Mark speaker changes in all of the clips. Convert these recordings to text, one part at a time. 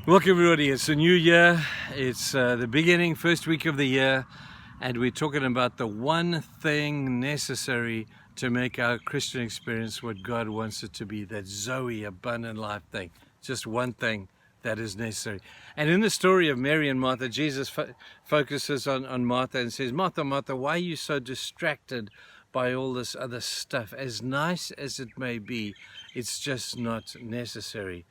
Speaker 1: Welcome everybody, it's a new year, it's the beginning, first week of the year, and we're talking about the one thing necessary to make our Christian experience what God wants it to be, that Zoe, abundant life thing. Just one thing that is necessary. And in the story of Mary and Martha, Jesus focuses on Martha and says, Martha, Martha, why are you so distracted by all this other stuff? As nice as it may be, it's just not necessary.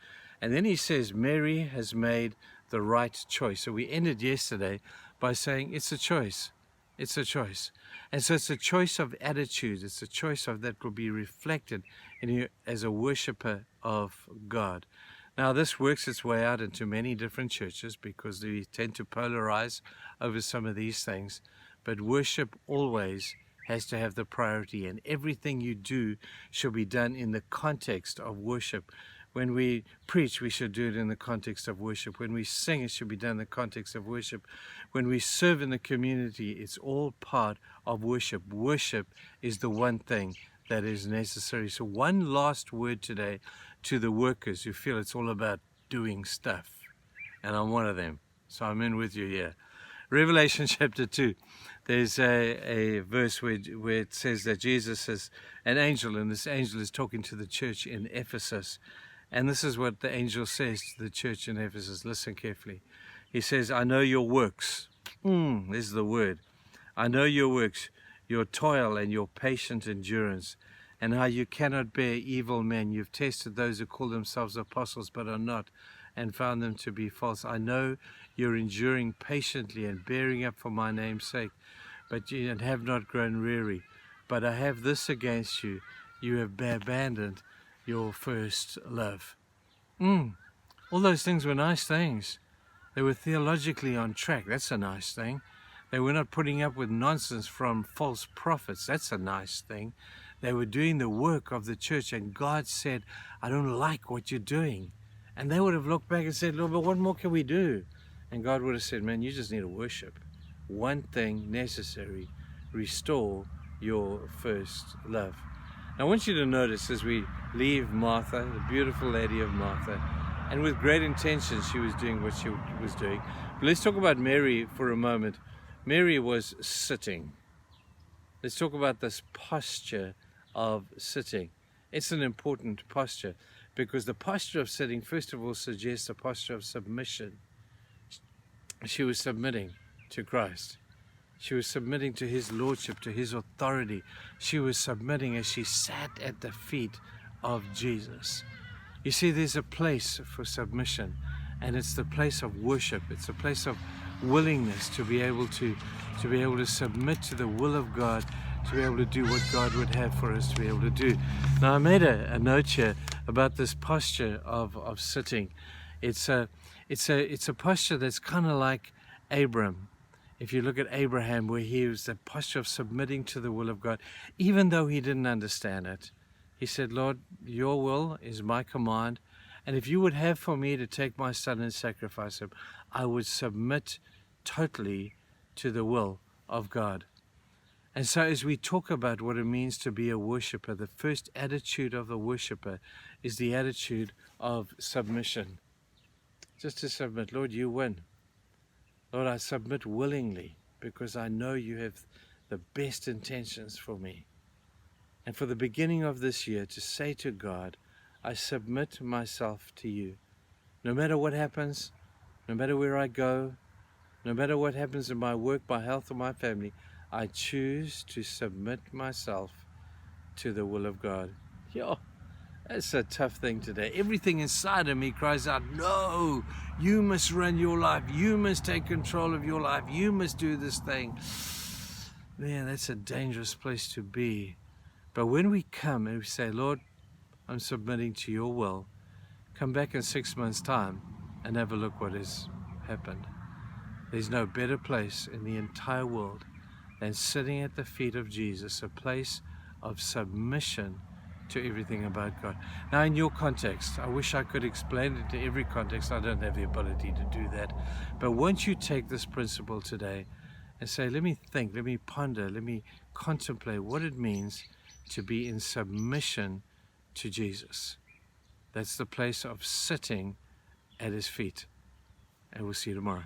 Speaker 1: And then he says, Mary has made the right choice. So we ended yesterday by saying it's a choice. It's a choice. And so it's a choice of attitude. It's a choice of that will be reflected in you as a worshiper of God. Now this works its way out into many different churches because we tend to polarize over some of these things. But worship always has to have the priority, and everything you do should be done in the context of worship. When we preach, we should do it in the context of worship. When we sing, it should be done in the context of worship. When we serve in the community, it's all part of worship. Worship is the one thing that is necessary. So one last word today to the workers who feel it's all about doing stuff. And I'm one of them. So I'm in with you here. Revelation chapter 2, there's a verse where it says that Jesus is an angel, and this angel is talking to the church in Ephesus. And this is what the angel says to the church in Ephesus. Listen carefully. He says, I know your works. This is the word. I know your works, your toil and your patient endurance, and how you cannot bear evil men. You've tested those who call themselves apostles but are not, and found them to be false. I know you're enduring patiently and bearing up for my name's sake, but you have not grown weary. But I have this against you. You have abandoned your first love. All those things were nice things. They were theologically on track. That's a nice thing. They were not putting up with nonsense from false prophets. That's a nice thing. They were doing the work of the church, and God said, I don't like what you're doing. And they would have looked back and said, Lord, but what more can we do? And God would have said, man, you just need to worship. One thing necessary, restore your first love. I want you to notice as we leave Martha, the beautiful lady of Martha, and with great intention she was doing what she was doing. But let's talk about Mary for a moment. Mary was sitting. Let's talk about this posture of sitting. It's an important posture because the posture of sitting, first of all, suggests a posture of submission. She was submitting to Christ. She was submitting to his lordship, to his authority. She was submitting as she sat at the feet of Jesus. You see, there's a place for submission, and it's the place of worship. It's a place of willingness to be able to submit to the will of God, to be able to do what God would have for us to be able to do. Now, I made a note here about this posture of sitting. It's a posture that's kind of like Abram. If you look at Abraham, where he was the posture of submitting to the will of God, even though he didn't understand it, he said, Lord, your will is my command, and if you would have for me to take my son and sacrifice him, I would submit totally to the will of God. And so as we talk about what it means to be a worshiper, the first attitude of the worshiper is the attitude of submission. Just to submit. Lord, you win. Lord, I submit willingly because I know you have the best intentions for me. And for the beginning of this year, to say to God, I submit myself to you. No matter what happens, no matter where I go, no matter what happens in my work, my health, or my family, I choose to submit myself to the will of God. Yo, that's a tough thing today. Everything inside of me cries out, no, you must run your life. You must take control of your life. You must do this thing. Man, that's a dangerous place to be. But when we come and we say, Lord, I'm submitting to your will, come back in 6 months' time and have a look what has happened. There's no better place in the entire world than sitting at the feet of Jesus, a place of submission to everything about God. Now, in your context, I wish I could explain it to every context. I don't have the ability to do that. But once you take this principle today and say, let me think, let me ponder, let me contemplate what it means to be in submission to Jesus. That's the place of sitting at his feet. and we'll see you tomorrow.